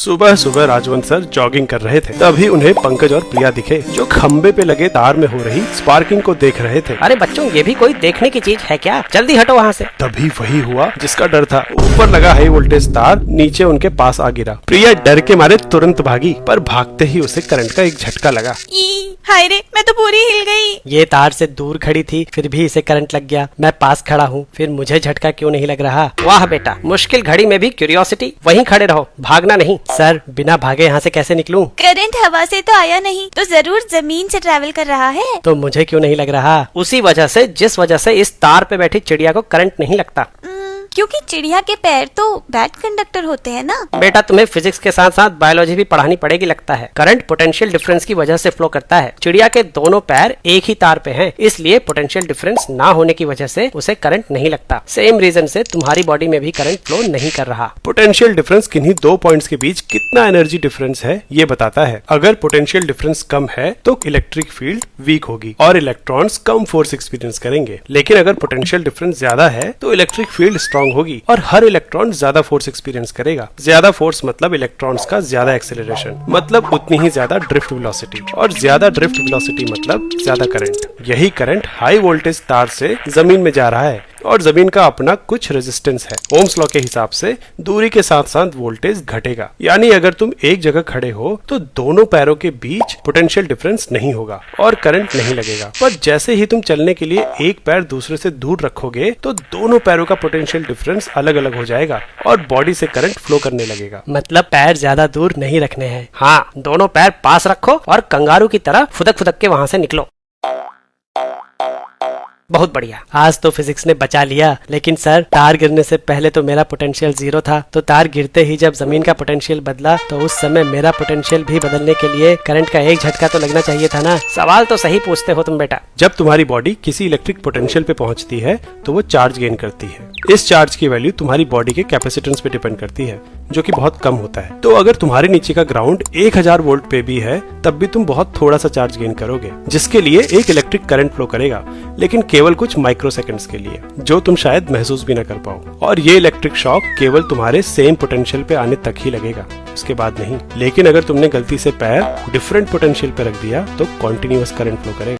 सुबह सुबह Rajwant sir jogging कर रहे थे, तभी उन्हें पंकज और प्रिया दिखे जो खंबे पे लगे तार में हो रही स्पार्किंग को देख रहे थे। अरे बच्चों, ये भी कोई देखने की चीज है क्या? जल्दी हटो वहाँ से। तभी वही हुआ जिसका डर था। ऊपर लगा हाई वोल्टेज तार नीचे उनके पास आ गिरा। प्रिया डर के मारे तुरंत भागी, पर भागते ही उसे करंट का एक झटका लगा। हाय रे, मैं तो पूरी हिल गई। ये तार से दूर खड़ी थी, फिर भी इसे करंट लग गया। मैं पास खड़ा हूँ, फिर मुझे झटका क्यों नहीं लग रहा? वाह बेटा, मुश्किल घड़ी में भी क्यूरियोसिटी। वहीं खड़े रहो, भागना नहीं। सर, बिना भागे यहाँ से कैसे निकलूं? करंट हवा से तो आया नहीं, तो जरूर जमीन से ट्रैवल कर रहा है। तो मुझे क्यों नहीं लग रहा? उसी वजह से जिस वजह से इस तार पे बैठी चिड़िया को करंट नहीं लगता। क्योंकि चिड़िया के पैर तो बैड कंडक्टर होते हैं ना। बेटा, तुम्हें फिजिक्स के साथ साथ बायोलॉजी भी पढ़ानी पड़ेगी लगता है। करंट पोटेंशियल डिफरेंस की वजह से फ्लो करता है। चिड़िया के दोनों पैर एक ही तार पे हैं, इसलिए पोटेंशियल डिफरेंस ना होने की वजह से उसे करंट नहीं लगता। सेम रीजन से तुम्हारी बॉडी में भी करंट फ्लो नहीं कर रहा। पोटेंशियल डिफरेंस किन्हीं दो पॉइंट्स के बीच कितना एनर्जी डिफरेंस है ये बताता है। अगर पोटेंशियल डिफरेंस कम है तो इलेक्ट्रिक फील्ड वीक होगी और इलेक्ट्रॉन्स कम फोर्स एक्सपीरियंस करेंगे। लेकिन अगर पोटेंशियल डिफरेंस ज्यादा है तो इलेक्ट्रिक फील्ड स्ट्रॉन्ग होगी और हर इलेक्ट्रॉन ज्यादा फोर्स एक्सपीरियंस करेगा। ज्यादा फोर्स मतलब इलेक्ट्रॉन्स का ज्यादा एक्सेलरेशन, मतलब उतनी ही ज्यादा ड्रिफ्ट वेलोसिटी, और ज्यादा ड्रिफ्ट वेलोसिटी मतलब ज्यादा करंट। यही करंट हाई वोल्टेज तार से जमीन में जा रहा है और जमीन का अपना कुछ रेजिस्टेंस है। ओम्स लॉ के हिसाब से दूरी के साथ साथ वोल्टेज घटेगा। यानी अगर तुम एक जगह खड़े हो तो दोनों पैरों के बीच पोटेंशियल डिफरेंस नहीं होगा और करंट नहीं लगेगा। पर जैसे ही तुम चलने के लिए एक पैर दूसरे से दूर रखोगे तो दोनों पैरों का पोटेंशियल डिफरेंस अलग अलग हो जाएगा और बॉडी से करंट फ्लो करने लगेगा। मतलब पैर ज्यादा दूर नहीं रखने हैं। हाँ, दोनों पैर पास रखो और कंगारू की तरह फुदक फुदक के वहाँ से निकलो। बहुत बढ़िया, आज तो फिजिक्स ने बचा लिया। लेकिन सर, तार गिरने से पहले तो मेरा पोटेंशियल 0 था, तो तार गिरते ही जब जमीन का पोटेंशियल बदला तो उस समय मेरा पोटेंशियल भी बदलने के लिए करंट का एक झटका तो लगना चाहिए था ना। सवाल तो सही पूछते हो तुम बेटा। जब तुम्हारी बॉडी किसी इलेक्ट्रिक पोटेंशियल पे पहुंचती है तो वो चार्ज गेन करती है। इस चार्ज की वैल्यू तुम्हारी बॉडी के कैपेसिटेंस पे डिपेंड करती है, जो कि बहुत कम होता है। तो अगर तुम्हारे नीचे का ग्राउंड 1000 वोल्ट पे भी है तब भी तुम बहुत थोड़ा सा चार्ज गेन करोगे, जिसके लिए एक इलेक्ट्रिक करंट फ्लो करेगा, लेकिन केवल कुछ माइक्रो सेकंड्स के लिए, जो तुम शायद महसूस भी ना कर पाओ। और ये इलेक्ट्रिक शॉक केवल तुम्हारे सेम पोटेंशियल पे आने तक ही लगेगा, उसके बाद नहीं। लेकिन अगर तुमने गलती से पैर डिफरेंट पोटेंशियल पे रख दिया तो कॉन्टिन्यूअस करंट फ्लो करेगा।